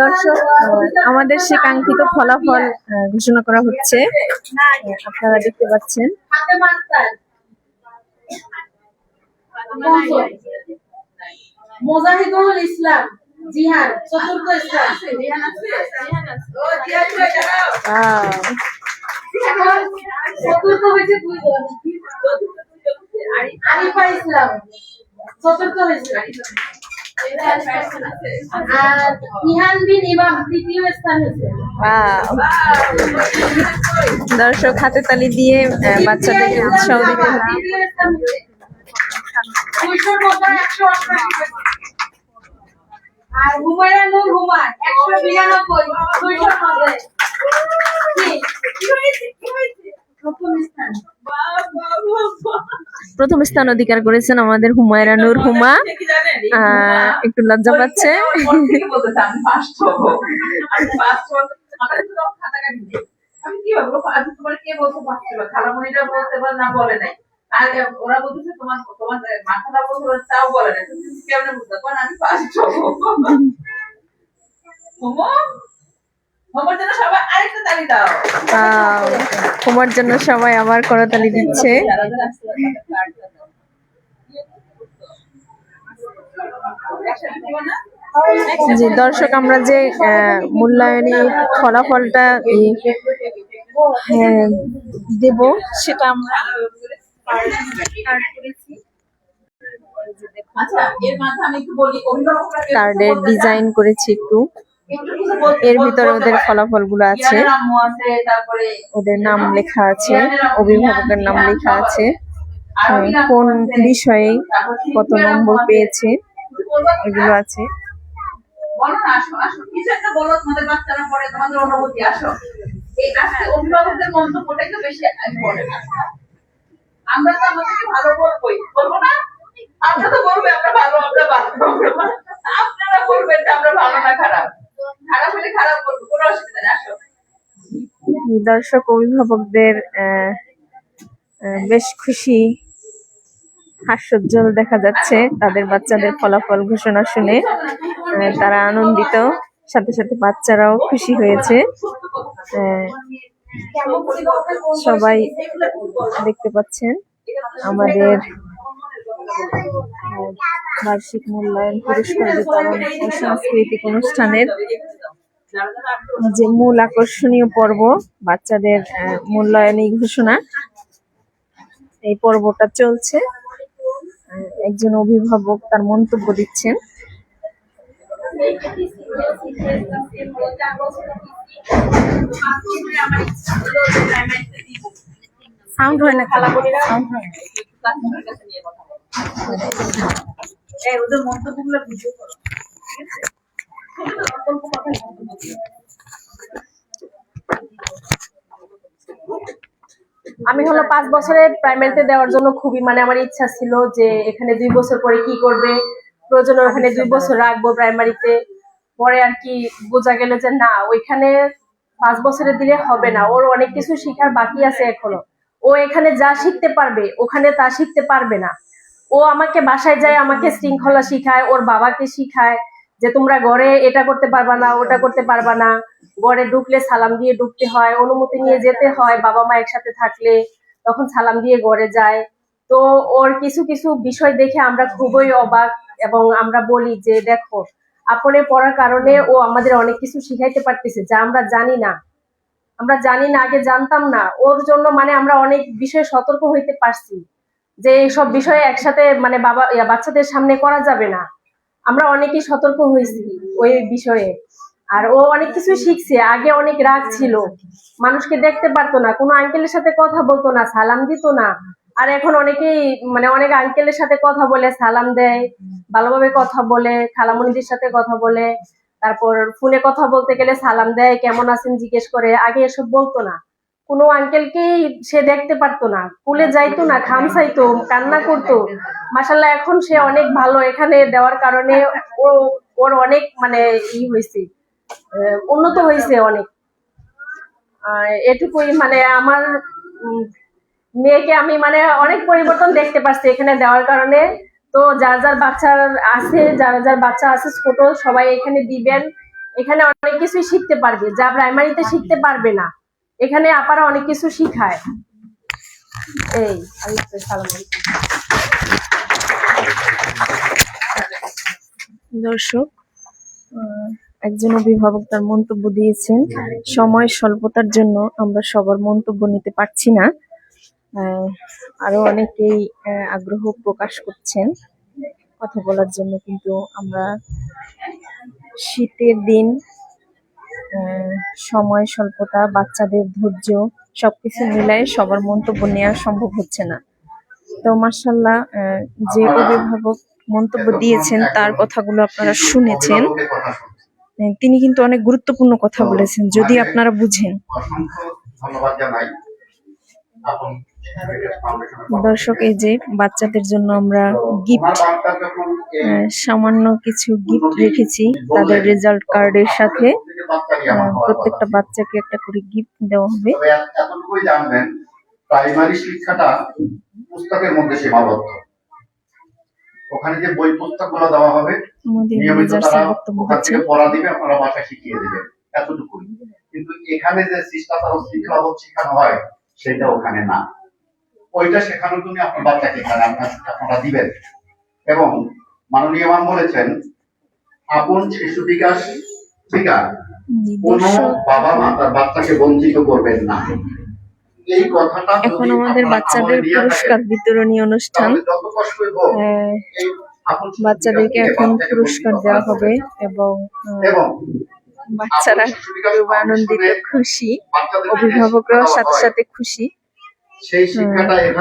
দর্শক, আমাদের সে কাঙ্ক্ষিত ফলাফল ঘোষণা করা হচ্ছে, আপনারা দেখতে পাচ্ছেন। মোজাহিদুল ইসলাম জিহান, চতুর্থ স্থান। চতুর্থ হয়েছে আরিফা ইসলাম, চতুর্থ হয়েছে। আর ইহান বিন ইমাম তৃতীয় স্থান হয়েছে। দর্শক হাতে তালি দিয়ে বাচ্চাদেরকে উৎসাহ দিতে হবে। আর হুমায়রা নূর হুমা 192 প্রথম স্থান অধিকার করেছেন আমাদের হুমায়রা নূর হুমা। একটু লজ্জা পাচ্ছে। আর ওরা বলতেছে তোমার মাথাটা বলতে তাও বলে না, তুমি কেমনে বুঝতে পারো আমি ফার্স্ট হবো। হোমার জন্য সবাই আবার করতালি দিচ্ছে। জি দর্শক, আমরা যে মূল্যায়নী ফলাফলটা দেব সেটা আমরা কার্ডের ডিজাইন করেছি একটু। এর ভিতরে ওদের ফলাফল গুলো আছে, ওদের নাম লেখা আছে, অভিভাবকের নাম লেখা আছে, কোন বিষয়ে কত নম্বর পেয়েছে এগুলো আছে। অভিভাবকদের মন্তব্যটা একটু বেশি ইম্পর্টেন্ট। আমরা তো আমাদেরকে ভালো বলবো না, আমরা তো বলবো আমরা ভালো, আমরা ভালো, আপনারা বলবেন যে আমরা ভালো না খারাপ, খারাপ হলে খারাপ বলবো, কোনো অসুবিধা নেই। আসো দর্শক, অভিভাবকদের বেশ খুশি, হাস্যোজ্জ্বল দেখা যাচ্ছে তাদের বাচ্চাদের ফলাফল ঘোষণা শুনে। তারা আনন্দিত, সাথে সাথে বাচ্চারাও খুশি হয়েছে। সবাই দেখতে পাচ্ছেন আমাদের বার্ষিক মূল্যায়ন পুরস্কার বিতরণ ও সাংস্কৃতিক অনুষ্ঠানের যে মূল আকর্ষণীয় পর্ব, বাচ্চাদের মূল্যায়নী ঘোষণা, এই পর্বটা চলছে। একজন অভিভাবক তার মন্তব্য দিচ্ছেন। সাউন্ড হয় না, খেলা করি না, সাউন্ড হয় না। ওদের মন্তব্যগুলো ভিডিও করো। আমি হলো 5 বছরের প্রাইমারিতে দেওয়ার জন্য খুবই আমার ইচ্ছা ছিল যে এখানে 2 বছর পরে কি করবে, প্রয়োজনে ওখানে 2 বছর রাখবো প্রাইমারিতে। পরে আর কি বোঝা গেল যে না, ওইখানে 5 বছরে দিলে হবে না, ওর অনেক কিছু শেখার বাকি আছে এখনো। ও এখানে যা শিখতে পারবে ওখানে তা শিখতে পারবে না। ও আমাকে বাসায় যায়, আমাকে শৃঙ্খলা শিখায়, ওর বাবাকে শিখায় যে তোমরা ঘরে এটা করতে পারবা না, ওটা করতে পারবা না, ঘরে ঢুকলে সালাম দিয়ে ঢুকতে হয়, অনুমতি নিয়ে যেতে হয়, বাবা মা একসাথে থাকলে তখন সালাম দিয়ে ঘরে যায়। তো ওর কিছু কিছু বিষয় দেখে আমরা খুবই অবাক, এবং আমরা বলি যে দেখো, আপনি পড়ার কারণে ও আমাদের অনেক কিছু শিখাইতে পারতেছে যা আমরা জানি না, আগে জানতাম না। ওর জন্য আমরা অনেক বিষয়ে সতর্ক হইতে পারছি যে এইসব বিষয়ে একসাথে বাচ্চাদের সামনে করা যাবে না। আমরা অনেকেই সতর্ক হয়েছি ওই বিষয়ে। আর ও অনেক কিছু শিখছে। আগে অনেক রাগ ছিল, মানুষকে দেখতে পারতো না, কোনো আঙ্কেলের সাথে কথা বলতো না, সালাম দিত না। আর এখন অনেকেই অনেক আঙ্কেলের সাথে কথা বলে, সালাম দেয়, ভালোভাবে কথা বলে, খালামণিদের সাথে কথা বলে, তারপর ফোনে কথা বলতে গেলে সালাম দেয়, কেমন আছেন জিজ্ঞেস করে। আগে এসব বলতো না, কোনো আঙ্কেলকেই সে দেখতে পারতো না, কুলে যাইতো না, খাম চাইতো, কান্না করতো। মাশাআল্লাহ, এখন সে অনেক ভালো। এখানে দেওয়ার কারণে ওর অনেক ই হয়েছে, উন্নত হয়েছে অনেক। এটুকুই আমার মেয়েকে আমি মানে অনেক পরিবর্তন দেখতে পাচ্ছি এখানে দেওয়ার কারণে। তো যার যার বাচ্চা আছে, যার যার বাচ্চা আছে ছোট, সবাই এখানে দিবেন। এখানে অনেক কিছুই শিখতে পারবে যা প্রাইমারিতে শিখতে পারবে না, এখানে আপারা অনেক কিছু শিখায়। এই আসসালামু আলাইকুম। দর্শক, একজন অভিভাবক তার মন্তব্য দিয়েছেন, সময় স্বল্পতার জন্য আমরা সবার মন্তব্য নিতে পারছি না। আরো অনেকেই আগ্রহ প্রকাশ করছেন কথা বলার জন্য, কিন্তু আমরা শীতের দিন, সময় স্বল্পতা, বাচ্চাদের ধৈর্য সবকিছু মিলায় সবার মন্তব্য নেওয়া সম্ভব হচ্ছে না। তো মাশাআল্লাহ, যে অভিভাবক মন্তব্য দিয়েছেন তার কথাগুলো আপনারা শুনেছেন। তিনি কিন্তু অনেক গুরুত্বপূর্ণ কথা বলেছেন, যদি আপনারা বুঝেন। দর্শক, এই যে বাচ্চাদের জন্য আমরা গিফট, সামান্য কিছু গিফট রেখেছি তাদের রেজাল্ট কার্ডের সাথে। প্রত্যেকটা বাচ্চাকে একটা করে গিফট দেওয়া হবে। এতটুকুই জানবেন, প্রাইমারি শিক্ষাটা পুস্তকের মধ্যে সীমাবদ্ধ। ওখানে যে বই পুস্তকগুলো দেওয়া হবে নিয়মিত তারা ওখান থেকে পড়া দিবে, আপনারা ভাষা শিখিয়ে দিবেন, এতটুকুই। কিন্তু এখানে যে শিষ্টাচার ও শৃঙ্খলাবোধ শেখানো হয় সেটা ওখানে না। ওইটা শেখানোর জন্য আপনার বাচ্চাকে এখানে আপনারা দিবেন। এবং মাননীয় ম্যাম বলেছেন, আপন শিশু বিকাশ থেকে কোন বাবা মা তার বাচ্চাকে বঞ্চিত করবেন না। এই কথাটা এখন আমাদের বাচ্চাদের পুরস্কার বিতরণী অনুষ্ঠান। বাচ্চাদেরকে এখন পুরস্কার দেওয়া হবে এবং বাচ্চারা খুব আনন্দিত, খুশি, অভিভাবকরাও সাথে সাথে খুশি।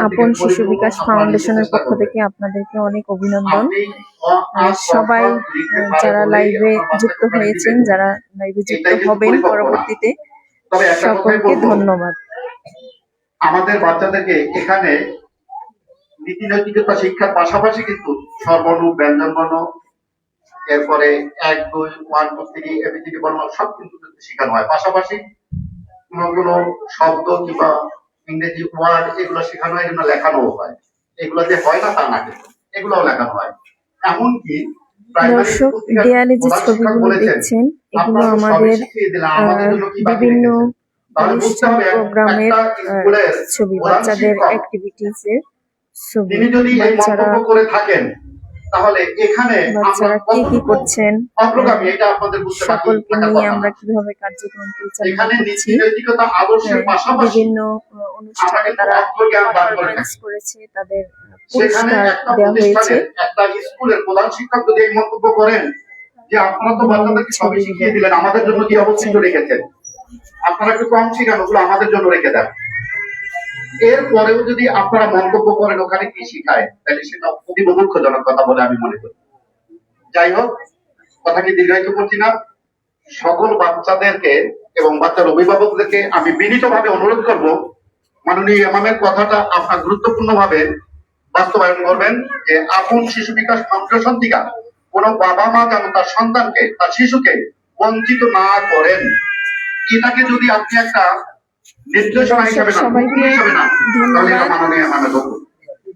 আপন শিশু বিকাশ ফাউন্ডেশনের পক্ষ থেকে আপনাদেরকে অনেক অভিনন্দন। সবাই যারা লাইভে যুক্ত হয়েছেন, যারা লাইভে যুক্ত হবেন পরবর্তীতে, সকলকে ধন্যবাদ। আমাদের বাচ্চাদেরকে এখানে নীতি নৈতিকতা শিক্ষার পাশাপাশি কিন্তু স্বরবর্ণ, ব্যঞ্জনবর্ণ, এরপরে 1 2 1 2 3 এবিসিডি বর্ণ সব কিন্তু শেখানো হয়। পাশাপাশি কোনো শব্দ কিংবা ইংরেজি ওয়ার্ড এগুলো শেখানো হয়, এগুলো লেখানো হয়। এগুলো যে হয় না তা না, কিন্তু এগুলোও লেখানো হয়। এমনকি দর্শক, দেয়ালে যে ছবিগুলো দেখছেন এগুলো আমাদের বিভিন্ন অনুষ্ঠান প্রোগ্রামের ছবি, বাচ্চাদের অ্যাক্টিভিটিস এর ছবি। বাচ্চারা কি কি করছেন, সকলকে নিয়ে আমরা কিভাবে কার্যক্রম পরিচালনা করছি, বিভিন্ন অনুষ্ঠানে তারা পারফরমেন্স করেছে, তাদের পুরস্কার দেওয়া হয়েছে। একটা স্কুলের প্রধান শিক্ষক যদি এই মন্তব্য করেন যে আপনারা তো বাচ্চাদেরকে সবই শিখিয়ে দিলেন, আমাদের জন্য কি অবশিষ্ট রেখেছেন, আপনারা একটু কম শিখান, ওগুলো আমাদের জন্য রেখে দেন। এরপরেও যদি আপনারা মন্তব্য করেন ওখানে কি শিখায়, তাহলে সেটা অতি দুঃখজনক কথা বলে আমি মনে করি। যাই হোক, কথাকে দীর্ঘায়িত করছি না। সকল বাচ্চাদেরকে এবং বাচ্চার অভিভাবকদেরকে আমি বিনীতভাবে অনুরোধ করব, মাননীয় ইমামের কথাটা আপনার গুরুত্বপূর্ণ ভাবে বাস্তবায়ন করবেন, যে আপন শিশু বিকাশ ফাউন্ডেশন থেকে কোন বাবা মা যেন তার সন্তানকে, তার শিশুকে বঞ্চিত না করেন। এটাকে যদি আপনি একটা নির্দেশনা হিসেবে না, তাহলে এটা মাননীয় ইমামের লক্ষ্য।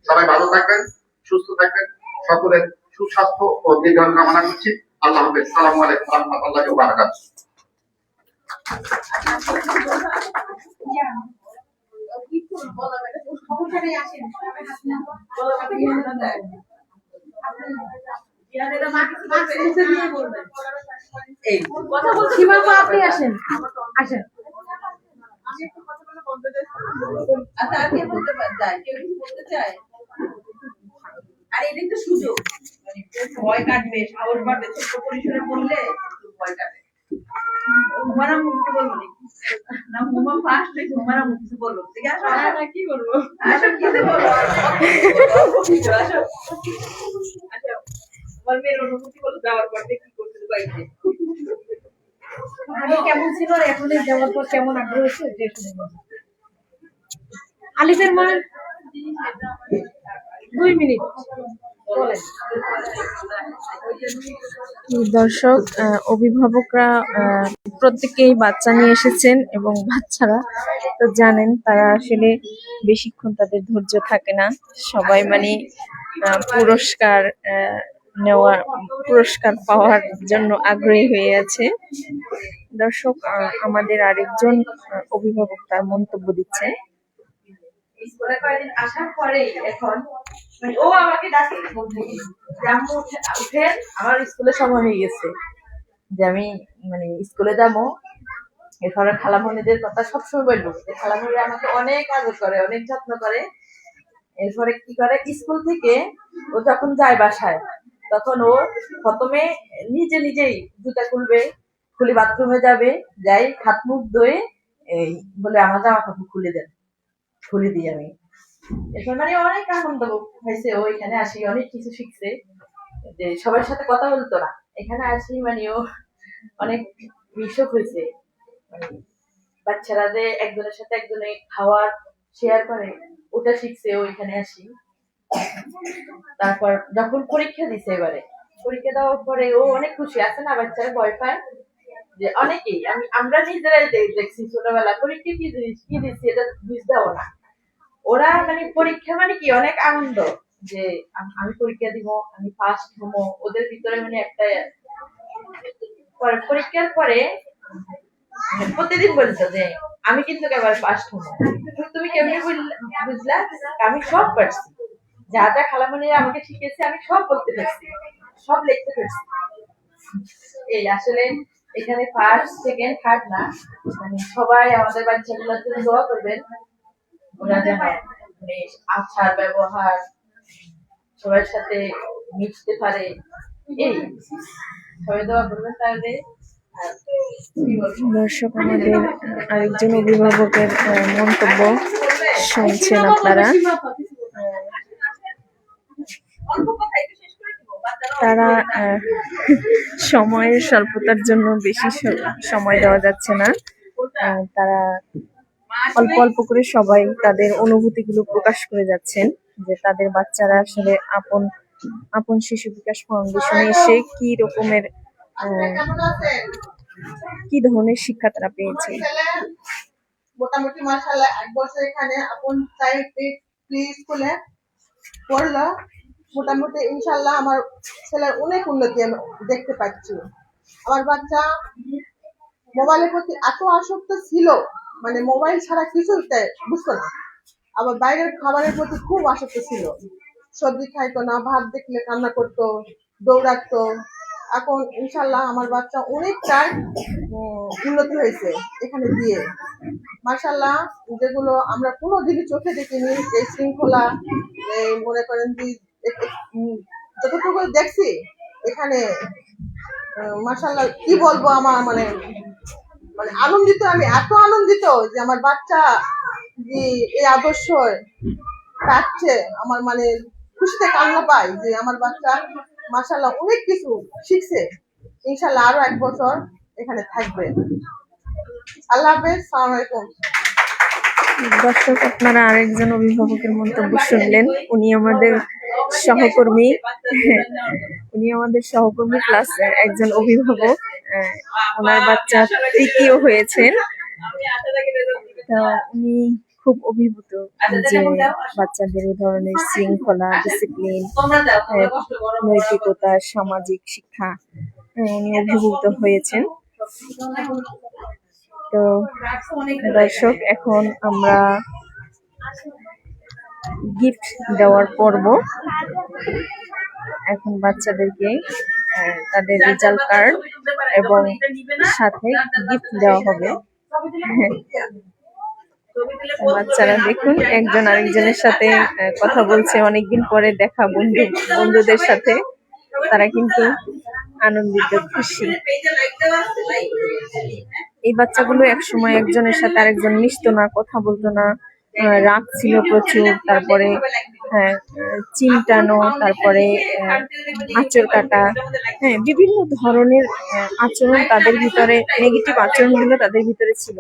সবাই ভালো থাকবেন, সুস্থ থাকবেন, সকলের সুস্বাস্থ্য ও দীর্ঘায়ু কামনা করছি। আল্লাহ হাফেজ। আসসালামু আলাইকুম ওয়া রাহমাতুল্লাহি ওয়া বারাকাতুহু। আপনি আসেন, আসেন। আচ্ছা, আর কে বলতে চায়? কেউ কিছু বলতে চায়? আর এটাই তো সুযোগ, ভয় কাটবে, সাহস বাড়বে, ছোট্ট পরিসরে বললে ভয় কাটবে। হুমারা মুক্তি বলবো না, হুমা ফার্স্ট হুমারা মুক্তি বলবো। ঠিক আছে, কি বলবো? আসো, কি বলবো? আসো, আচ্ছা, আমার মেয়ের অনুভূতি বলো, যাওয়ার পর কি করতে পাইছে? আগে কেমন ছিল আর এখন যাওয়ার পর কেমন আগ্রহ হচ্ছে, এটা শুনে আলিফের মা 2 মিনিট। দর্শক, অভিভাবকরা প্রত্যেকেই বাচ্চা নিয়ে এসেছেন এবং বাচ্চারা তো জানেন তারা আসলে বেশিক্ষণ তাদের ধৈর্য থাকে না। সবাই মানে পুরস্কার নেওয়া, পুরস্কার পাওয়ার জন্য আগ্রহী হয়ে আছে। দর্শক, আমাদের আরেকজন অভিভাবক তার মন্তব্য দিচ্ছে। স্কুলে কয়েকদিন আসার পরেই এখন মানে ও আমাকে ডাকে ঘুম থেকে যে আম্মু উঠেন, আমার স্কুলের সময় হয়ে গেছে, যে আমি মানে স্কুলে যাবো। এরপরে খালামণিদের কথা সবসময় বলবো যে খালামণি আমাকে অনেক আদর করে, অনেক যত্ন করে। এরপরে কি করে, স্কুল থেকে ও যখন যায় বাসায় তখন ও প্রথমে নিজে নিজেই জুতা খুলবে, খুলে বাথরুমে যাবে, যাই হাত মুখ ধুয়ে এই বলে আমার জামা কাপড় খুলে দেন, খুলে দিই আমি। এরপর মানে অনেক আনন্দ হয়েছে, ও এখানে আসি অনেক কিছু শিখছে, যে সবার সাথে কথা বলতো না, এখানে আসি মানে ও অনেক মিশক হয়েছে। মানে বাচ্চারা যে একজনের সাথে একজনে খাওয়ার শেয়ার করে ওটা শিখছে ও এখানে আসি। তারপর যখন পরীক্ষা দিছে, এবারে পরীক্ষা দেওয়ার পরে ও অনেক খুশি আছে না, বাচ্চারা ভয় পায় যে অনেকেই আমরা নিজেরাই দেখছি ছোটবেলা পরীক্ষা কি জিনিস কি দিচ্ছি এটা বুঝতে হবে না। ওরা মানে পরীক্ষা মানে কি অনেক আনন্দ, যে আমি পরীক্ষা দিব, আমি ফার্স্ট হবো, ওদের ভিতরে মানে একটা পরীক্ষার পরে প্রতিদিন বলতো যে আমি কিন্তু এবার ফার্স্ট হবো। তুমি কেমনি বুঝলা? আমি সব পারছি, যা যা খালামণিরা আমাকে শিখেছে আমি সব বলতে পারছি, সব লিখতে পারছি। এই আসলে এখানে ফার্স্ট সেকেন্ড থার্ড না, মানে সবাই আমাদের বাচ্চাগুলোর জন্য দোয়া করবেন, ওরা যেন মানে আচার ব্যবহার সবার সাথে মিশতে পারে। এই সবাই দোয়া করবেন তাহলে। দর্শক, আমাদের আরেকজন অভিভাবকের মন্তব্য শুনছেন আপনারা। তারা সময়ের স্বল্পতার জন্য বেশি সময় দেওয়া যাচ্ছে না। তারা অল্প অল্প করে সবাই তাদের অনুভূতিগুলো প্রকাশ করে যাচ্ছেন, যে তাদের বাচ্চারা আসলে আপন আপন শিশু বিকাশ ফাউন্ডেশনে এসে কি রকমের কি ধরনের শিক্ষা তারা পেয়েছে। মোটামুটি মাশাআল্লাহ 1 বছর এখানে আপন স্কুলে পড়লো। মোটামুটি ইনশাআল্লাহ আমার ছেলের অনেক উন্নতি আমি দেখতে পাচ্ছি। আমার বাচ্চা মোবাইলের প্রতি এত আসক্ত ছিল, মানে মোবাইল ছাড়া কিছুতে বুঝতো না। আবার বাইরের খাবারের প্রতি খুব আসক্ত ছিল, সবজি খাইতো না, ভাত দেখলে কান্না করতো, দৌড়াতো। এখন ইনশাআল্লাহ আমার বাচ্চা অনেকটাই উন্নতি হয়েছে এখানে দিয়ে। মাশাআল্লাহ, যেগুলো আমরা কোনোদিনই চোখে দেখিনি, এই শৃঙ্খলা, এই মনে করেন যে যতটুকু দেখছি এখানে, মাশাআল্লাহ কি বলবো, আমার মানে মানে আনন্দিত, আমি এত আনন্দিত যে আমার বাচ্চা যে এই আদর্শ পাচ্ছে, আমার মানে খুশিতে কান্না পাই যে আমার বাচ্চা মাশাআল্লাহ অনেক কিছু শিখছে। ইনশাআল্লাহ আরো 1 বছর এখানে থাকবে। আল্লাহ হাফেজ, আসসালামু আলাইকুম। দর্শক, আপনারা আরেকজন অভিভাবকের মন্তব্য শুনলেন। উনি আমাদের সহকর্মী, প্লাস একজন অভিভাবক। ওনার বাচ্চা তৃতীয় হয়েছেন। উনি খুব অভিভূত যে বাচ্চাদের এই ধরনের শৃঙ্খলা, ডিসিপ্লিন, নৈতিকতা, সামাজিক শিক্ষা, উনি অভিভূত হয়েছেন। তো দর্শক, এখন আমরা গিফট দেওয়ার পর্ব। এখন বাচ্চাদেরকে তাদের রেজাল্ট কার্ড এবং সাথে গিফট দেওয়া হবে। বাচ্চারা দেখুন একজন আরেকজনের সাথে কথা বলছে, অনেকদিন পরে দেখা বন্ধুদের সাথে তারা কিন্তু আনন্দিত, খুশি। এই বাচ্চাগুলো একসময় একজনের সাথে আরেকজন মিশতো না, কথা বলতো না, রাগ ছিল প্রচুর, তারপরে চিমটানো, তারপরে আঁচড় কাটা, বিভিন্ন ধরনের আচরণ তাদের ভিতরে, নেগেটিভ আচরণগুলো তাদের ভিতরে ছিল।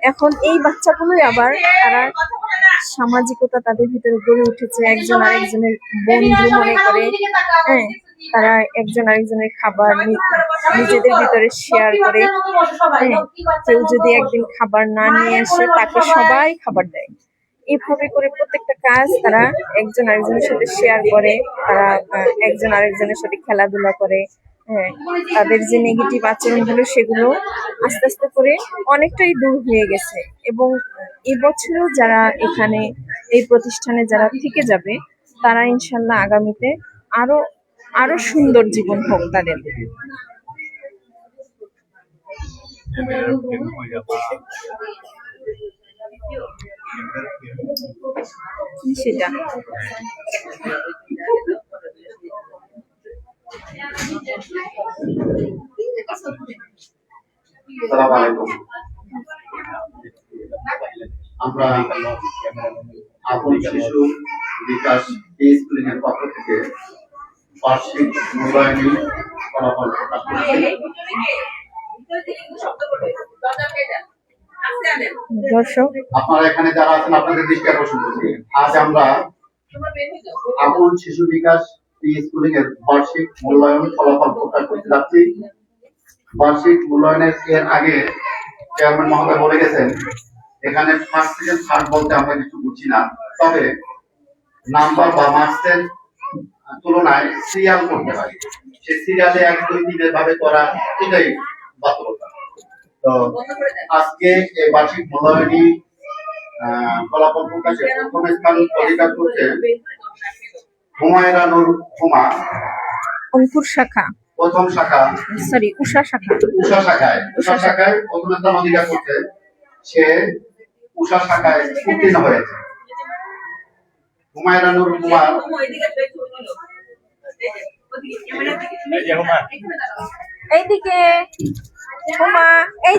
এখন এই বাচ্চাগুলোই আবার তারা সামাজিকতা তাদের ভিতরে গড়ে উঠেছে, একজন আরেকজনের বন্ধু মনে করে। হ্যাঁ, তারা একজন আরেকজনের খাবার নিজেদের ভিতরে শেয়ার করে। হ্যাঁ, কেউ যদি একদিন খাবার না নিয়ে আসে তাকে সবাই খাবার দেয়। এভাবে করে প্রত্যেকটা কাজ তারা একজন আরেকজনের সাথে শেয়ার করে। তারা একজন আরেকজনের সাথে খেলাধুলা করে। হ্যাঁ, তাদের যে নেগেটিভ আচরণগুলো সেগুলো আস্তে আস্তে করে অনেকটাই দূর হয়ে গেছে। এবং এবছরও যারা এখানে এই প্রতিষ্ঠানে যারা থেকে যাবে তারা ইনশাল্লাহ আগামীতে আরো আরো সুন্দর জীবন হোক তাদের। সেটা আসসালামু আলাইকুম। আমরা আপন শিশু বিকাশ স্কুলিং এর পক্ষ থেকে বার্ষিক মূল্যায়নী ফলাফল প্রকাশ করছি। দর্শক, আপনারা এখানে যারা আছেন আপনাদের দৃষ্টি আকর্ষণ করছি, আজ আমরা আপন শিশু বিকাশ স্কুলিং এর বার্ষিক মূল্যায়ন ফলাফল প্রকাশ করতে যাচ্ছি। বার্ষিক মূল্যায়নের এর আগে চেয়ারম্যান মহোদয় বলে গেছেন এখানে ফার্স্ট সেকেন্ড থার্ড বলতে আমরা কিছু বুঝি না, তবে নাম্বার বা মার্কসের তুলনায় সিরিয়াল করতে হয়। সেই সিরিয়ালে 1 2 3 এভাবে করা, এটাই বাস্তবতা। তো আজকে এই বার্ষিক মূল্যায়নী ফলাফল প্রকাশে প্রথম স্থান অধিকার করছে হুমায়রা নূর হুমা, অঙ্কুর শাখা, প্রথম শাখা, সরি উষা শাখা, উষা শাখায় প্রথম স্থান অধিকার করছে। সে উষা শাখায় উত্তীর্ণ হয়েছে। হুমায়রা নূর হুমার এইদিকে হুমা, এই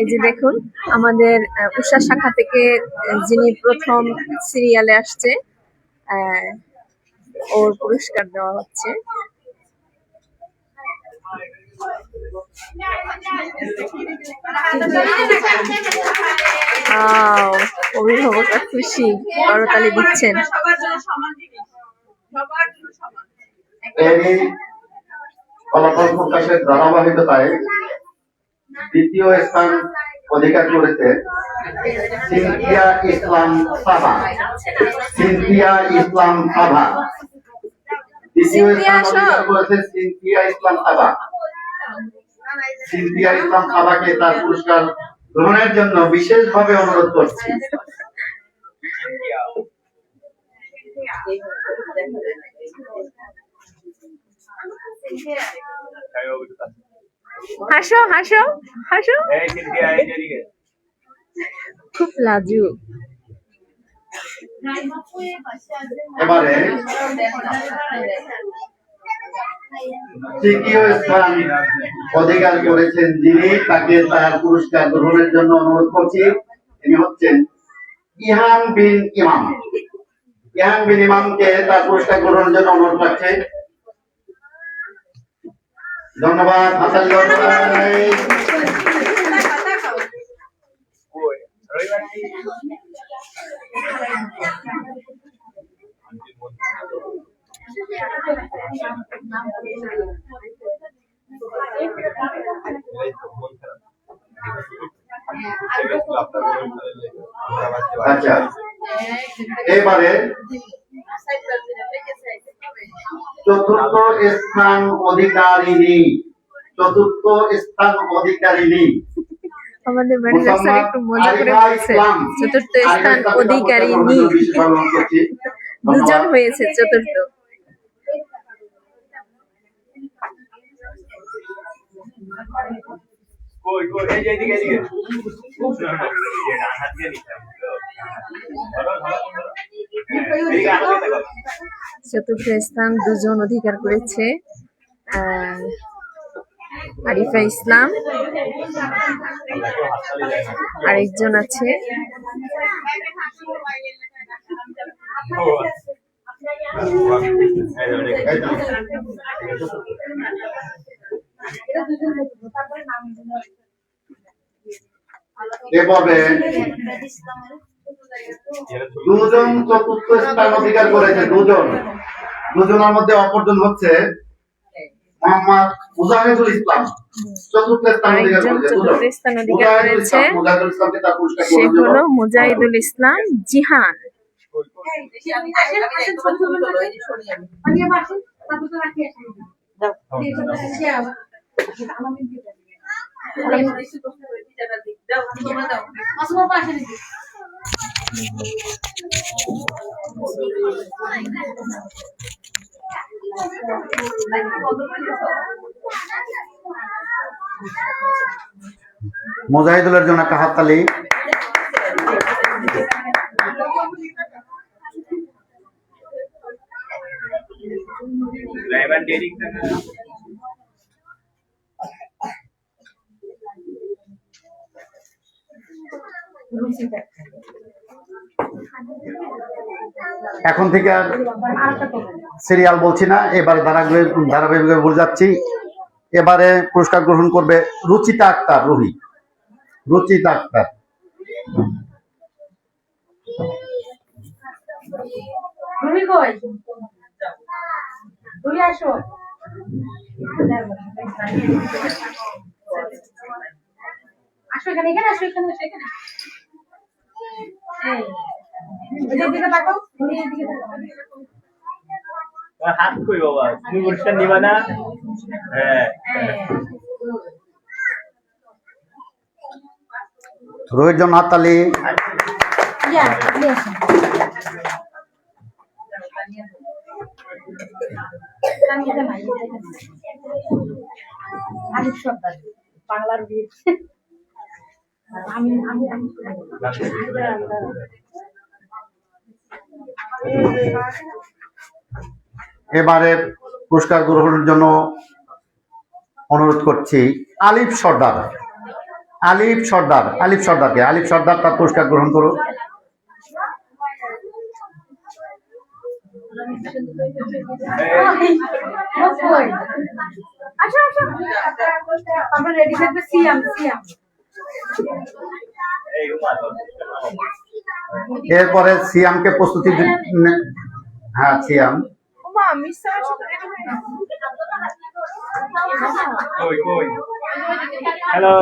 যে দেখুন আমাদের উষা শাখা থেকে যিনি প্রথম সিরিয়ালে আসছে ওর পুরস্কার দেওয়া হচ্ছে। অভিভাবকরা খুশি, করতালি দিচ্ছেন। এই ফলাফল প্রকাশের ধারাবাহিকতায় দ্বিতীয় স্থান অধিকার করেছে সিনথিয়া ইসলাম সাভা। দ্বিতীয় স্থান অধিকার করেছে সিনথিয়া ইসলাম সাভাকে তার পুরস্কার গ্রহণের জন্য বিশেষভাবে অনুরোধ করছি। হাসো হাসো হাসো, খুব লাজুক। এবারে তৃতীয় স্থান অধিকার করেছেন যিনি, তাকে তার পুরস্কার গ্রহণের জন্য অনুরোধ করছি। তিনি হচ্ছেন ইহান বিন ইমাম। ইহান বিন ইমামকে তার পুরস্কার গ্রহণের জন্য অনুরোধ করছে। ধন্যবাদ। আচ্ছা, এবারে চতুর্থ স্থান অধিকারিণী আমাদের ম্যানেজার স্যার একটু মজা করে বলছে চতুর্থ স্থান অধিকারিণী, দুজন হয়েছে চতুর্থ। চতুর্থ স্থান দুজন অধিকার করেছে, আরিফা ইসলাম, আরেকজন আছে এভাবে দুজন চতুর্থ স্থান অধিকার করেছে, দুজনের মধ্যে অপরজন হচ্ছে মোহাম্মদ মুজাহিদুল ইসলাম, চতুর্থ স্থান অধিকার আরেকজন করেছে। চতুর্থ স্থান অধিকার করেছে, মুজাহিদুল ইসলামকে তার পুরস্কার সে গ্রহণ হলো করলো। মুজাহিদুল ইসলাম জিহান। মুজাহিদুলের জন্য একটা হাততালি। এখন থেকে আর সিরিয়াল বলছি না, এবারে ধারাবাহিক বলে যাচ্ছি। এবারে পুরস্কার গ্রহণ করবে রুচিতা আক্তার রুহি। রুচিতা আক্তার, রুহি কই? রুহি আসো। আসো এখানে, এখানে আসো, এখানে আসো, এখানে। এদিকে তাকাও, রুহি এদিকে তাকাও। হাত কই বাবা, তুমি পুরস্কার নিবা না? হ্যাঁ, রুহির জন্য হাততালি। ইয়া, নিয়ে আসো। আলিফ সর্দার, বাংলার বীর। আমি আমি আমি এবারে পুরস্কার গ্রহণের জন্য অনুরোধ করছি আলিফ সর্দার। আলিফ সর্দার তার পুরস্কার গ্রহণ করুন। আসো আসো, আমরা রেডি থাকবে। সিয়াম সিয়াম এই উমা তো এরপরে সিয়ামকে প্রস্তুতি হ্যাঁ সিয়াম। কই কই, হ্যালো,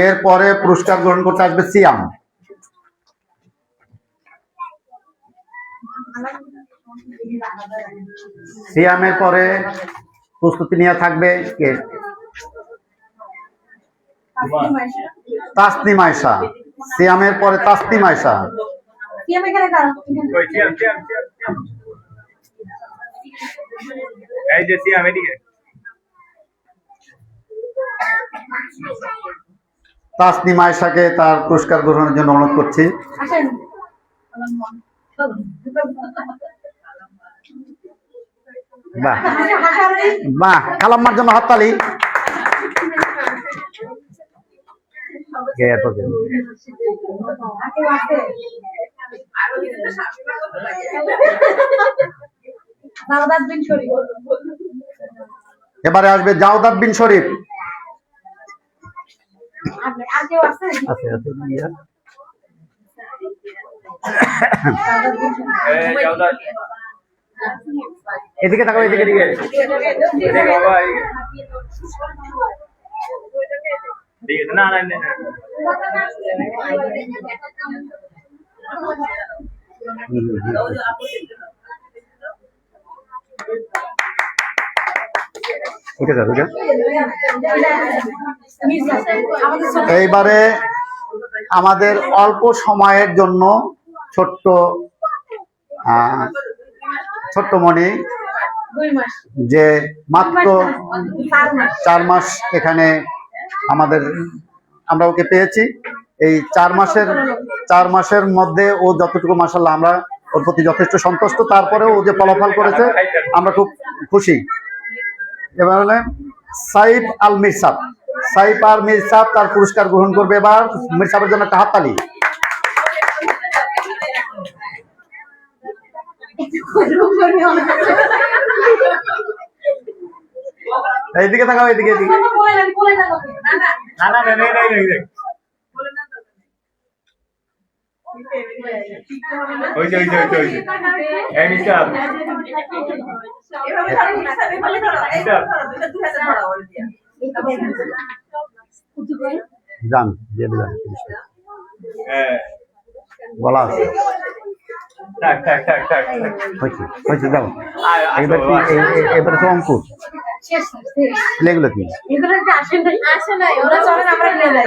এরপরে পুরস্কার গ্রহণ করতে আসবে সিয়াম। সিয়ামের পরে প্রস্তুতি নিয়ে থাকবে কে? তাসনিম আয়েশা। সিয়ামের পরে তাসনিম আয়েশা। সিয়াম এখানে দাঁড়াও। কই সিয়াম সিয়াম সিয়াম সিয়াম। এই যে সিয়াম এদিকে। তাসনিম আয়েশাকে তার পুরস্কার গ্রহণের জন্য অনুরোধ করছি। আসেন। বাহ বাহ, খালাম্মার জন্য হাততালি। জাওদাত বিন শরীফ। এবারে আসবে জাওদাত বিন শরীফ। আর কেউ আছে? এই যাওদা, এদিকে তাকাও, এদিকে এদিকে বাবা, এদিকে না না না। এইবারে আমাদের অল্প সময়ের জন্য ছোট্ট মণি, 2 মাস, যে মাত্র 4 মাস এখানে আমরা ওকে পেয়েছি। এই 4 মাসের মধ্যে ও যতটুকু মাশাআল্লাহ আমরা ওর প্রতি যথেষ্ট সন্তুষ্ট। তারপরে ও যে ফলাফল করেছে আমরা খুব খুশি। এবার হলে সাইফ আল মিরসাব। সাইফ আল মিরসাব তার পুরস্কার গ্রহণ করবে। এবার মিরসাবের জন্য একটা হাততালি। এইদিকে তাকাও, এদিকে এদিকে। না না না, নেই নেই নেই। ওই যে এই মিস্টার এভাবে ধরো, এভাবে ধরো, এই ধরো, দুটো 2000 ধরো ওর দিয়ে। যান দিয়ে দিলাম হ্যাঁ বলা আছে থাক হয়েছে যাও আসো, এবার তো অঙ্কুর এগুলো কি ওরা চলেন আমরা নিয়ে যাই।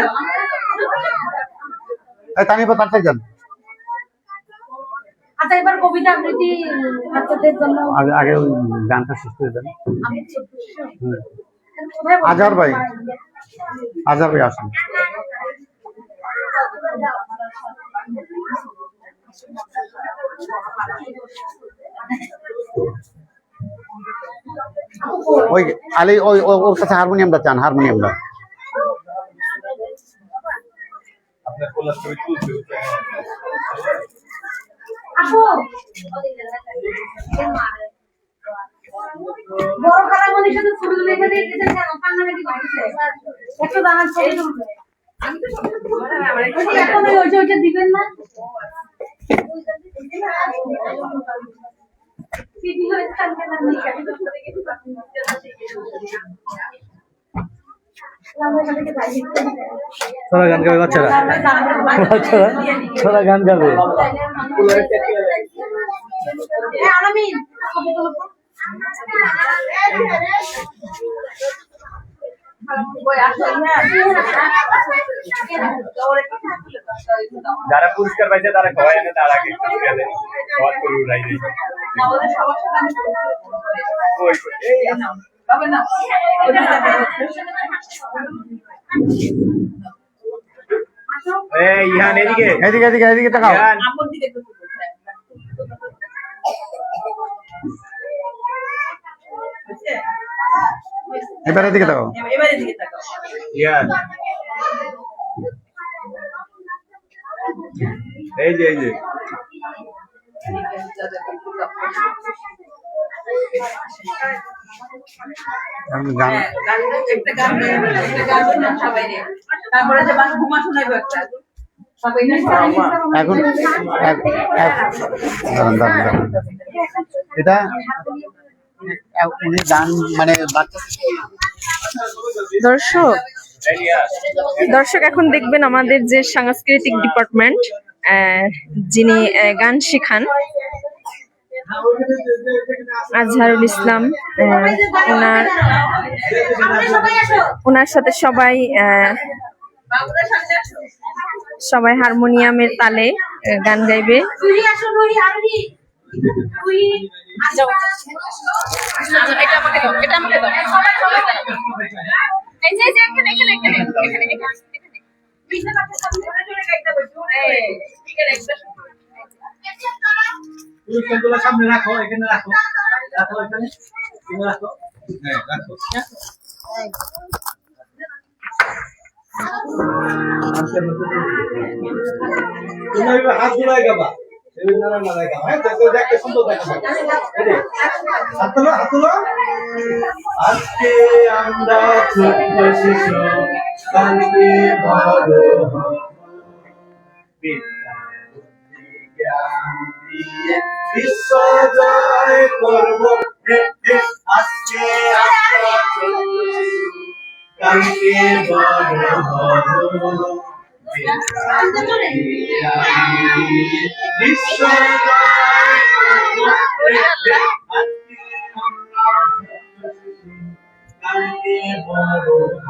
তানিবা তাড়াতাড়ি যান আচ্ছা এবার কবিতা আবৃত্তি বাচ্চাদের জন্য আগে আগে ওই গানটা শেষ করে দেন আজহার ভাই আসুন ওই আলি ওই ওর কাছে হারমোনিয়ামটা চান হারমোনিয়ামটা আপনার কোলার ছবি তুলতে আপু বড় খারাপনের সাথে ছবি তুলে এখানে দিতেছেন কেন কান্নাকাটি করতেছে একটু দাঁড়ান ছবি তুলবে আমি তো সব কিছু বলতে পারি, আমার একটু এখন ওইটা দিবেন না সিটি হয়েছে কালকে না নিয়ে আমি তো চলে গেছি তোরা গান গাবে বাচ্চারা তোরা গান গাবে আলামিন ছবি তুলো যারা পুরস্কার পাইছে তারা খাওয়াই এনে তার আগে খাওয়ার করে উড়াই দেয় ওদের সবার সাথে আমি ওই এই তবে না এই ইহান এদিকে এদিকে এদিকে এদিকে তাকাও ইহান আমার দিকে একটু এবার এদিকে তাকাও এবারে দিকে তাকাও। ইহান এই যে গান হ্যাঁ, একটা গান গাইবে, একটা গান শোনান সবাই রে। তারপরে যে বাস ঘুমা শোনাইবো একটা সবাই না এখন দাঁড়ান এটা উনি গান মানে বাচ্চা দর্শক এখন দেখবেন আমাদের যে সাংস্কৃতিক ডিপার্টমেন্ট যিনি গান শেখান আজহারুল ইসলাম ওনার সাথে বাবুরা সামনে আসো। সবাই হারমোনিয়ামের তালে গান গাইবে এটা আমাকে দাও, এটা আমাকে দাও। সবাই সবাই দাও। এই যে এখানে বিনা পাশে সামনে জোরে গাইতে হবে জোরে এখানে একটা পুরস্কারগুলো সামনে রাখো এখানে রাখো এখানে রাখো হ্যাঁ রাখো তুমি হাত ধরে গাবা এই না গাবা হ্যাঁ দেখো দেখতে সুন্দর দেখাবে হাত তোলো আজকে আমরা ছোট্ট শিশু কালকে বড় হব বিশ্ব জয় করবো আজকে আমরা ছোট্ট শিশু কালকে বড় হব বিশ্ব জয় করবো আজকে আমরা ছোট্ট শিশু কালকে বড় হব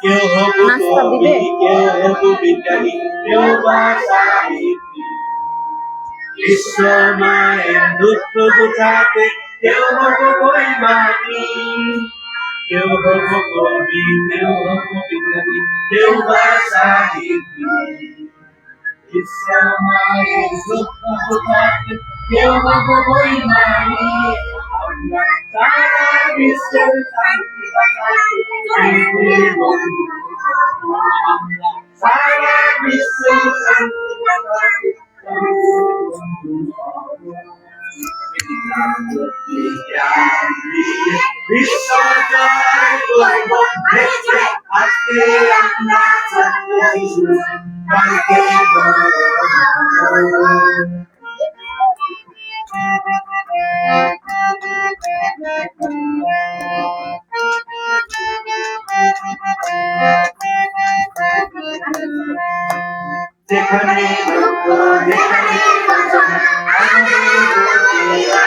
কেউ হব নাস্তা দিবে? কেউ হব বিজ্ঞানী কেউ বা সাহিত্যিক বিশ্ব মায়ের দুঃখ বোঝাতে কেউ হব বৈমানি কেউ হব কবি কেউ হব বিজ্ঞানী কেউ বা সাহিত্যিক বিশ্ব মায়ের দুঃখ বোঝাতে কেউ হব বৈমানি আমরা সারা বিশ্বের শান্তি বাঁচাতে বন্ধু আমরা সারা বিশ্বের শান্তি বাঁচাতে বন্ধু বিশ্ব জয় করব আজকে আমরা ছোট্ট শিশু কালকে বড় হব। যেখানে দুঃখ যেখানে বাঁচনা আমাদের প্রতিভা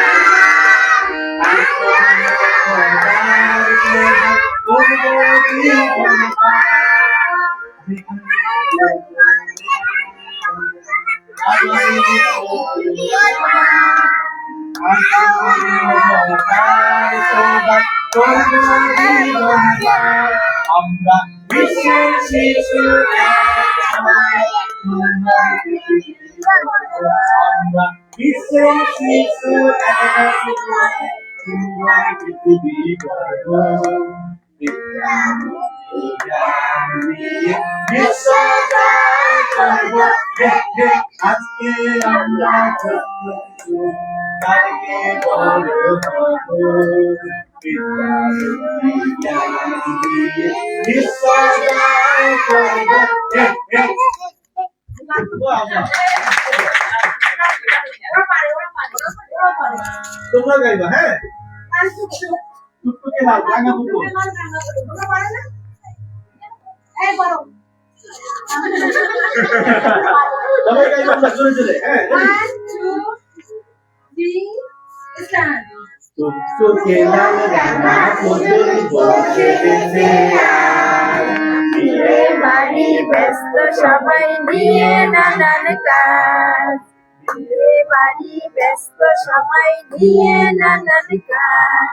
আমরা বিশ্বের শিশু আমরা বিশ্বের শিশু পৃথিবী গর্ব বিশ্ব জয় করব আজকে আমরা ছোট্ট শিশু কালকে বড় হব। বিশ্ব জয় করব তোমরা গাইবা হ্যাঁ টুকটুকে লাল রাঙা পুকুর সবাই গাইবা আমরা জোরে জোরে হ্যাঁ টুকটুকে লাল রাঙা পুকুর বসেছে বিয়ে বাড়ি ব্যস্ত সবাই নিয়ে নানান কাজ, বিয়ে বাড়ি ব্যস্ত সবাই নিয়ে নানান কাজ।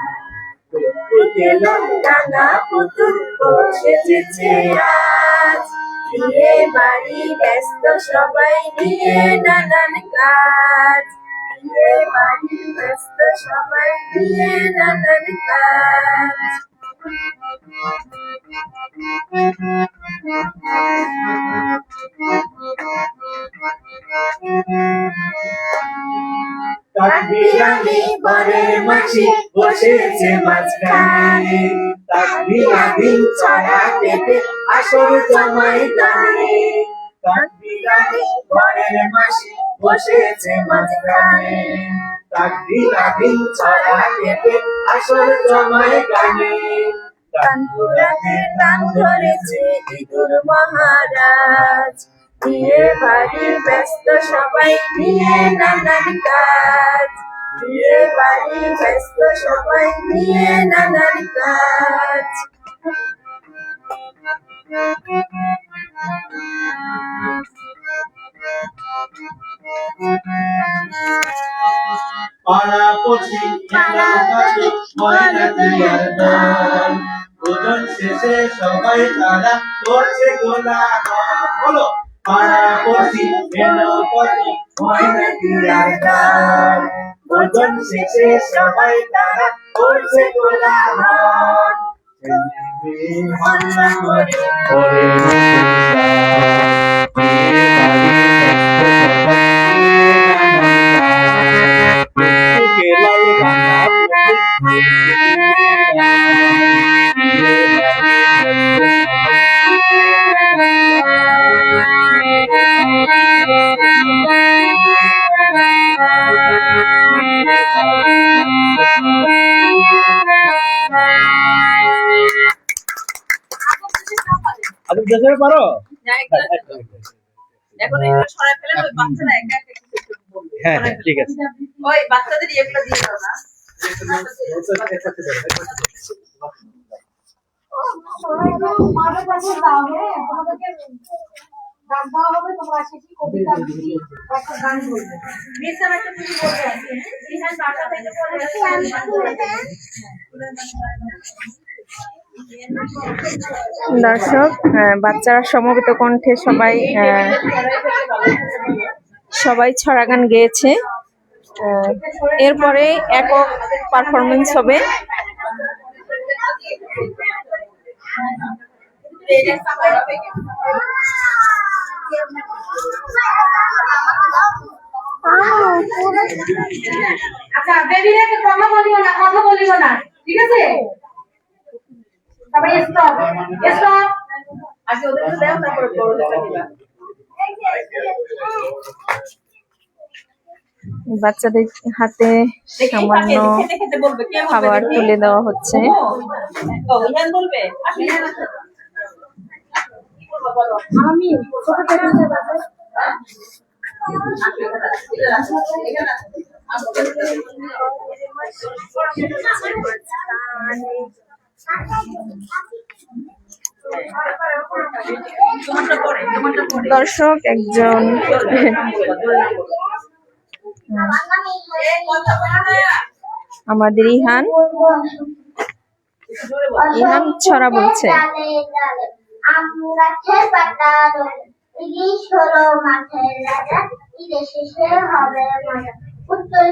রাঙা পুতুল বসেছে আজ, বিয়ে বাড়ি ব্যস্ত সবাই নিয়ে নানান কাজ, বিয়ে বাড়ি ব্যস্ত সবাই নিয়ে নানান কাজ। তাকবীরানি বরের মাসি বসেছে মাঝখানে, তাকবীরানি ছড়া পেতে আসর জমাই গানে। তাকবীরানি বরের মাসি বসেছে মাঝখানে, তাকবীরানি ছড়া পেতে আসর জমাই গানে। তানপুরাতে টান ধরেছে ইঁদুর মহারাজ, বিয়ে বাড়ি ব্যস্ত সবাই নিয়ে নানান কাজ, বিয়ে বাড়ি ব্যস্ত সবাই নিয়ে নানান কাজ। পাড়াপড়শি এলাকাতে ময়না দিয়ার দল, ভোজন শেষে সবাই তারা করছে কোলাহল। বলো পাড়াপড়শি এলাকাতে ময়না দিয়ার দল, ভোজন শেষে সবাই তারা করছে কোলাহল। হল্লা করে করে আপনি দেখতে পারো এখন এগুলো সরাই ফেলে ওই বাচ্চারা একা একা কিছু একটু বলবে। হ্যাঁ হ্যাঁ ঠিক আছে ওই বাচ্চাদের এগুলো দিয়ে দাও না। দর্শক, বাচ্চারা সমবেত কণ্ঠে সবাই ছড়া গান গেয়েছে। এরপরে একক পারফরমেন্স হবে। আচ্ছা বেবি রে কথা বলিও না ঠিক আছে তারপরে স্টপ স্টপ আগে ওদেরকে দাও তারপরে বড়দেরকে দিবা। বাচ্চাদের হাতে সামান্য খেতে খেতে বলবে কে বলবে খাবার দেখি? তুলে দেওয়া হচ্ছে। ও ইহান বলবে আসলে ইহান আছে। কি বলবো বলো? আমি ছোট থেকে দর্শক একজন আমাদের ইহান ছড়া বলছে। গাছের পাতা ইলিশ হলো মাঠের রাজা ঈদে শেষে হবে মজা উত্তর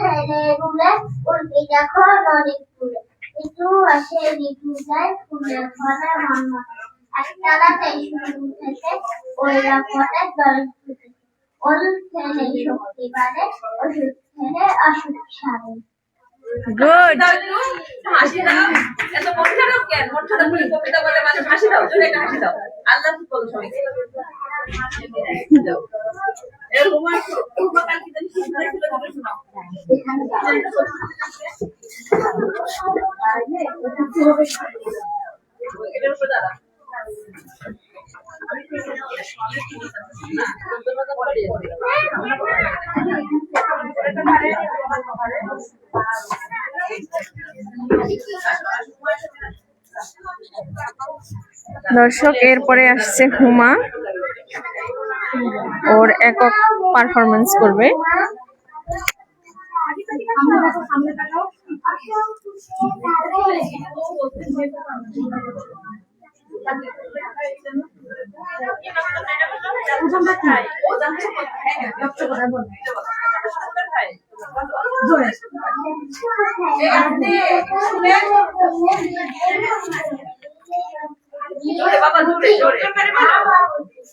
হেরে গুলে উল্টি দেখো নদী ফুলে ঋতু আসে ঋতু যায় ফুলের ফলে মন একতলাতে শুরু থেকে ওইরা ফটে দল ফুটে ওল খেলে শক্তি বাড়ে ওষুধ খেলে অসুখ সারে গুড। হাসি দাও এত মন খারাপ কেন? মন খারাপ করে কবিতা বলে মানে হাসি দাও জোরে একটা হাসি দাও। আল্লাহ কি বলো সবাইকে এর রোমান উপকার কি জানি শুনতে ছিল তবে শোনাও। এটার উপর দাঁড়া দর্শক এরপরে আসছে হুমা, ওর একক পারফরমেন্স করবে। জোরে বাবা জোরে জোরে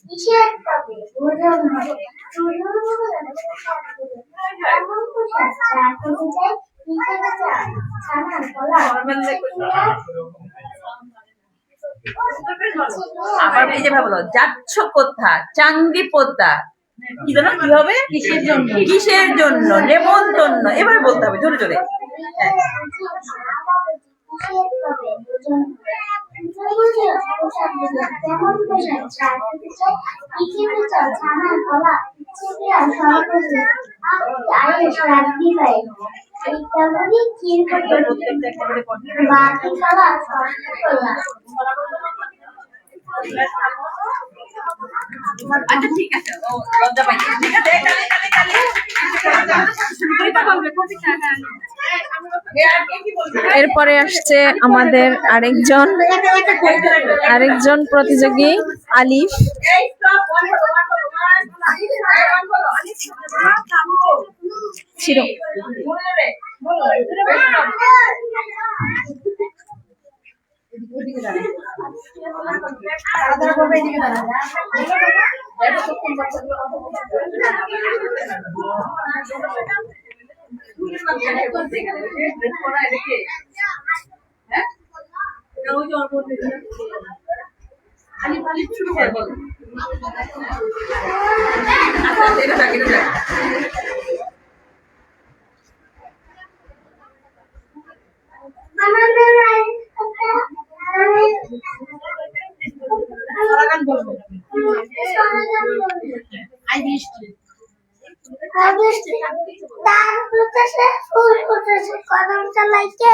কিসের তবে ওজন হবে আবার এই যে ভাবলো যাচ্ছ কোথা চাঙ্গি পোতা কি জানো কি হবে কিসের জন্য কিসের জন্য নেমন্তন্ন এবারে বলতে হবে জোরে জোরে বাকি খাবার আচ্ছা ঠিক আছে ও লজ্জা পাইছে ঠিক আছে কালে কালে কালে বলবে কবিতা এরপরে আসছে আমাদের আরেকজন প্রতিযোগী আলিফ। এই স্টপ ওয়ান ছিল তার ফুটেছে ফুল ফুটেছে কদম চালাইছে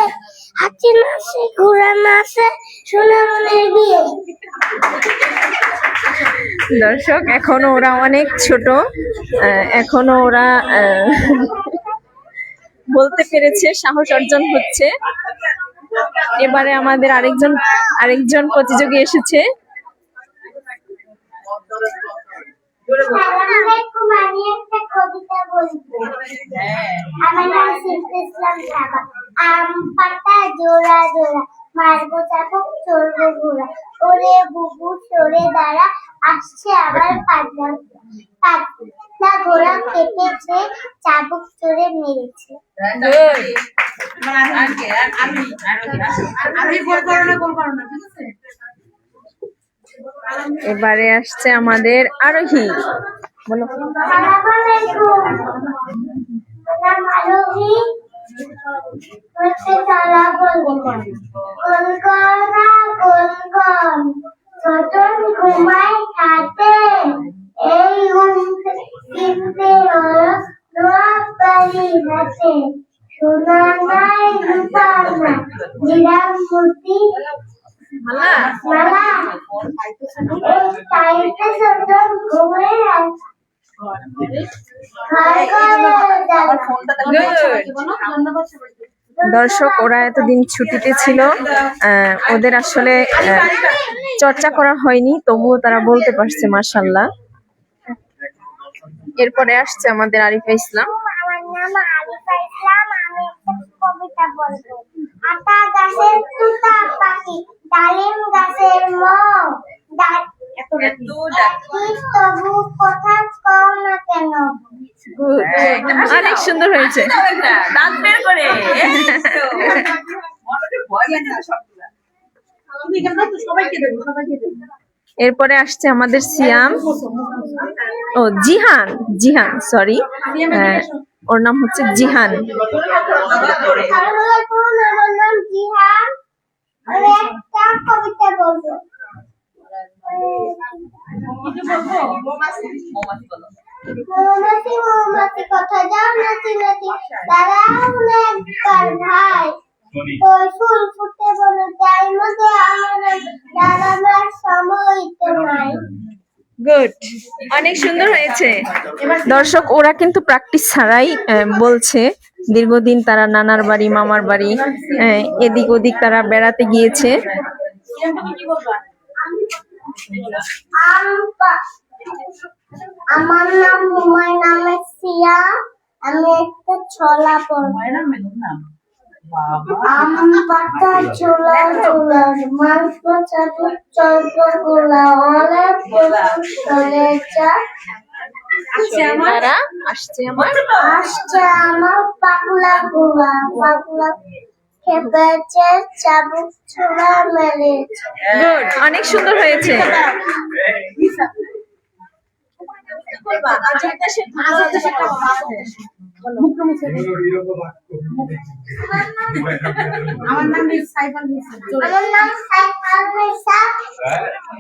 হাতি নাচে ঘোড়া নাচে সোনামনের বিয়ে। দর্শক এখনো ওরা অনেক ছোট, এখনো ওরা বলতে পেরেছে, সাহস অর্জন হচ্ছে। এবারে আমাদের আরেকজন প্রতিযোগী এসেছে। আমি একটা কবিতা বলবো। আমার নাম সিফত ইসলাম সাবা। আম পাতা জোড়া জোড়া মারবো চাপক চলবো ঘোড়া ওরে বুবু সরে দাঁড়া আসছে আবার পাগলা পাতলা ঘোড়া কেটেছে, চাবুক চড়ে মেরেছে। এবারে আসছে আমাদের আরোহী। বলো। আসসালামু আলাইকুম। হচ্ছে তারা বলবো কোন করা কোন কন ছোটন ঘুমায় থাকে, এই কিনতে হলো নোয়াপাড়ি হাতে, সোনা নাই রূপা নাই নিরাম মূর্তি মালা, এই তাইতে ছোটন ঘুমিয়ে দর্শক, ওরা এতদিন ছুটিতে ছিল, ওদের আসলে চর্চা করা হয়নি, তবুও তারা বলতে পারছে মাশাআল্লাহ। এরপরে আসছে আমাদের আরিফা ইসলাম। আমার নাম আরিফা ইসলাম। আমি একটা কবিতা বলবো। আতা গাছের তুতা পাখি, ডালিম গাছের মৌ, তবু কথা কও না কেন? অনেক সুন্দর হয়েছে। দাঁত বের করে এরপরে আসছে আমাদের সিয়াম, ও জিহান, জিহান সরি, ওর নাম হচ্ছে জিহান। আসসালামু আলাইকুম, আমার নাম জিহান। আমি একটা কবিতা বলবো। মৌমাছি মৌমাছি কথা যাও নাচি নাচি, দাঁড়াও না একবার ভাই, ওই ফুল ফুটে বলে যাই মধ্যে আমার দাঁড়াবার সময় তো নাই। গুড, অনেক সুন্দর হয়েছে। দর্শক, ওরা কিন্তু প্র্যাকটিস ছাড়াই বলছে। দীর্ঘদিন তারা নানার বাড়ি, মামার বাড়ি, এদিক ওদিক তারা বেড়াতে গিয়েছে। আমার নাম হুমায়ুন আহমেদ সিয়া। আমি একটা ছলা পড়বো। আম পাতা ছোলা ছোলা, মাছ মাছা চল্প গোলা, হলে চলে যা। তারা আসছে আমার আসছে আমার পাগলা গোলা, পাগলা খেপেছে, চাবুক ছোড়া মেরেছে। গুড, অনেক সুন্দর হয়েছে। আমার নাম সাইফাল মিসা।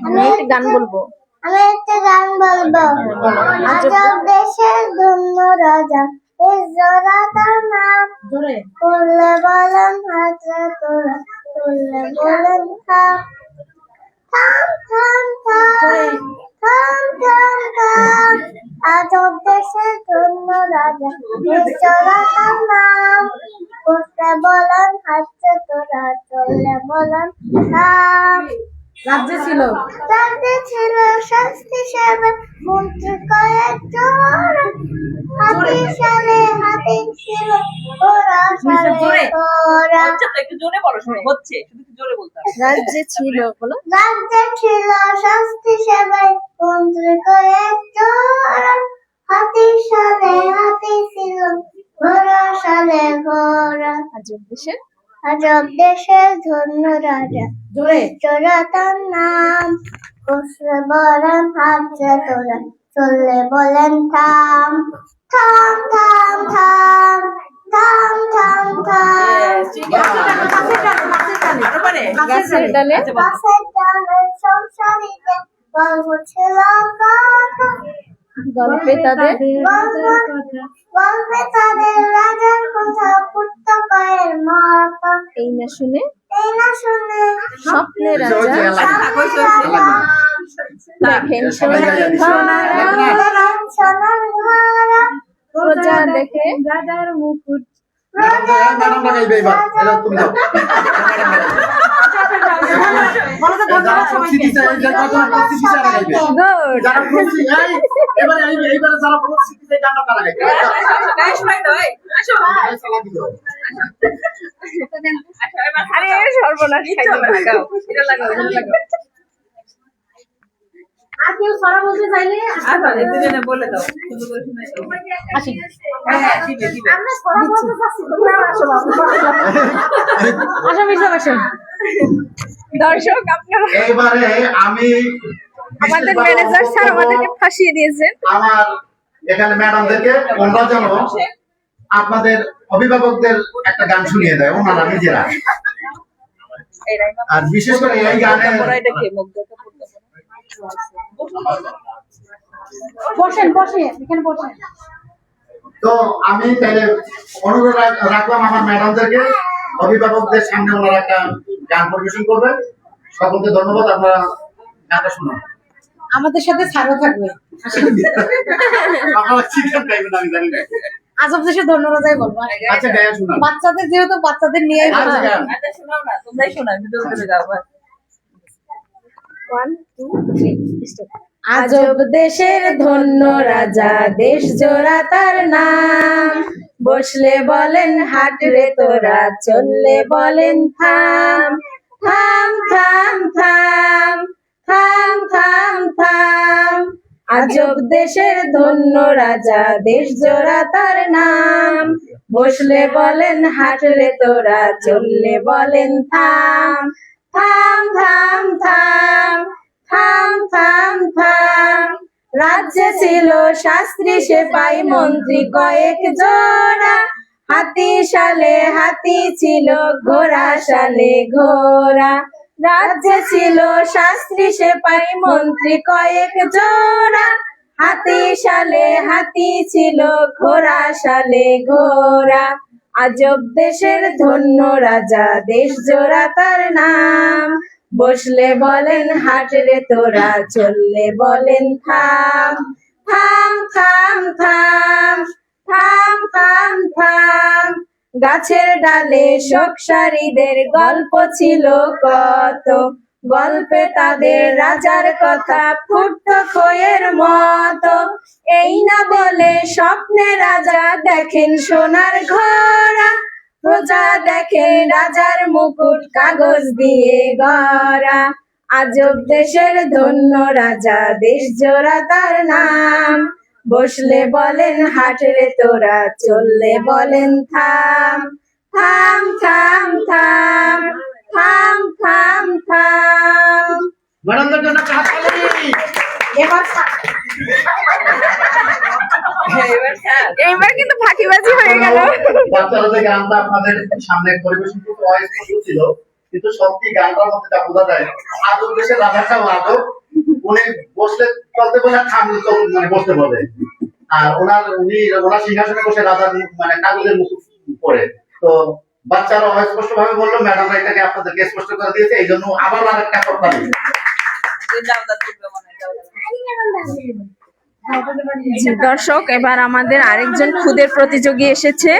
আমি একটা গান বলবো। আমি একটা গান বলবো। আজব দেশের দুন্ন রাজা, এই জোড়া তার নাম, করলে বলেন হাতে তোরা, করলে বলেন থাম, থাম থাম থাম, থাম থাম থাম। আজব দেশের দুন্ন রাজা, এই জোড়া তার নাম, করলে বলেন হাতে তোরা, চললে বলেন থাম। রাজ্যে ছিল শাস্তি সেবে মন্ত্রী কয়েক জন, হাতি সালে হাতি ছিল ওরা সালে ওরা। একটু জোরে বলো, হচ্ছে শুধু জোরে বলতে হবে। রাজ্যে ছিল, বলো। রাজ্যে ছিল শাস্তি সেবে মন্ত্রী কয়েক জন, হাতি সালে হাতি ছিল ওরা সালে ওরা। আজব দেশের আজব দেশের ধন্য রাজা, জোড়া তার নাম, বসলে বলেন হাজা তোরা, চললে বলেন থাম, থাম থাম থাম, থাম থাম থাম। গাছের ডালে গাছের ডালে সংসারীতে গল্প ছিল কথা, গল্পে তাদের গল্পে তাদের রাজার কথা, পুস্তকের মতো এই না শুনে এই না শুনে স্বপ্নে রাজা দেখেন সোনার ঘোড়া, প্রজা দেখে রাজার মুকুট। ম্যাডামটা গাইবে এবার, এটা তুমি যাও। যারা প্রক্সি দিছে, এই যে কতজন প্রক্সি দিছে এরা গাইবে। গুড, যারা প্রক্সি এইবারে যারা প্রক্সি দিছে এই গানটা তারা গাইবে। এই সালা দিও। আরে সর্বনাশ খাইতে লাগাও, এটা লাগাও, এটা লাগাও। কেউ সরা বলতে চাইলে আসতে পারে। দুজনে বলে দাও, সুন্দর করে শুনে দাও। আসি। হ্যাঁ, দিবে দিবে। আমরা সরা বলতে চাচ্ছি, তোমরা আসো বাবা। আসো মিশ্রা বসো। দর্শক আপনারা এইবারে আমি আমাদের বিশেষভাবে ম্যানেজার স্যার অনুরোধ আমাদেরকে করবো, ফাঁসিয়ে দিয়েছেন। আমার এখানে ম্যাডামদেরকে ওনারা যেন আপনাদের অভিভাবকদের একটা গান শুনিয়ে দেয় ওনারা নিজেরা। আর বিশেষ করে এই গানের বসেন বসেন এখানে বসেন। তো আমি তাহলে অনুরোধ রাখলাম আমার ম্যাডামদেরকে, অভিভাবকদের সামনে ওনারা একটা গান পরিবেশন করবেন। সকলকে ধন্যবাদ, আপনারা গানটা শুনুন। আমাদের সাথে ছাড়ও থাকবে। আপনারা শিক্ষা পাইবেন আমি জানি না। আজব দেশে ধন্যবাদই বলবো। আচ্ছা গায়া শুনুন। বাচ্চাদের যেহেতু বাচ্চাদের নিয়ে আচ্ছা গান। আচ্ছা শোনাও না, তোমরাই শোনাও, ভিডিও করে দাও বাস। 1 2 3 স্টার্ট। আজব দেশের ধন্য রাজা, দেশ জোড়া তার নাম। বসলে বলেন হাট রে তোরা, চললে বলেন থাম। থাম থাম থাম থাম থাম থাম। আজব দেশের ধন্য রাজা, দেশ জোড়া তার নাম। বসলে বলেন হাট রে তোরা, চললে বলেন থাম। থাম থাম থাম থাম থাম থাম। রাজ্যে ছিল শাস্ত্রী সেপাই মন্ত্রী কয়েক জোড়া। হাতি শালে হাতি ছিল, ঘোড়া শালে ঘোড়া। রাজ্যে ছিল শাস্ত্রী সেপাই মন্ত্রী কয়েক জোড়া। হাতি শালে হাতি ছিল, ঘোড়া শালে ঘোড়া। আজব দেশের ধন্য রাজা, দেশ জোড়া তার নাম। বসলে বলেন হাট রে তোরা, চললে বলেন থাম। থাম থাম থাম থাম থাম থাম। গাছের ডালে শোকসারীদের গল্প ছিল কত। গল্পে তাদের রাজার কথা ফুটতো খইয়ের মতো। এই না বলে স্বপ্নে রাজা দেখেন সোনার ঘোড়া। প্রজা দেখেন রাজার মুকুট কাগজ দিয়ে গড়া। আজব দেশের ধন্য রাজা, দেশ জোড়া তার নাম। বসলে বলেন হাট রে তোরা, চললে বলেন থাম। থাম থাম থাম থাম থাম থাম। ম্যাডামদের জন্য একটা হাততালি। এবার এইবার কিন্তু ফাঁকিবাজি হয়ে গেল। বাচ্চারা যে গানটা আপনাদের সামনে পরিবেশন করতে অস্পষ্ট ছিল, কিন্তু সত্যি গানটার মধ্যে যা বোঝা যায়, আদর দেশের রাজাটাও আদর। উনি বসলে চলতে বলে, থামলে তো মানে বসতে বলে। আর ওনার সিংহাসনে বসে রাজার মানে কাগজের মুখ পরে। তো বাচ্চারা অস্পষ্ট ভাবে বললো, ম্যাডামরা এটাকে আপনাদেরকে স্পষ্ট করে দিয়েছে, এই জন্য আবার আরেকটা কথা দিই। দাও দাও, দিবে মনে হয়, দাও দাও। জি, দর্শক এবার আমাদের আরেকজন খুদের প্রতিযোগী এসেছে।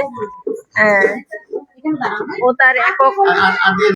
ও তার একক আর দিয়ে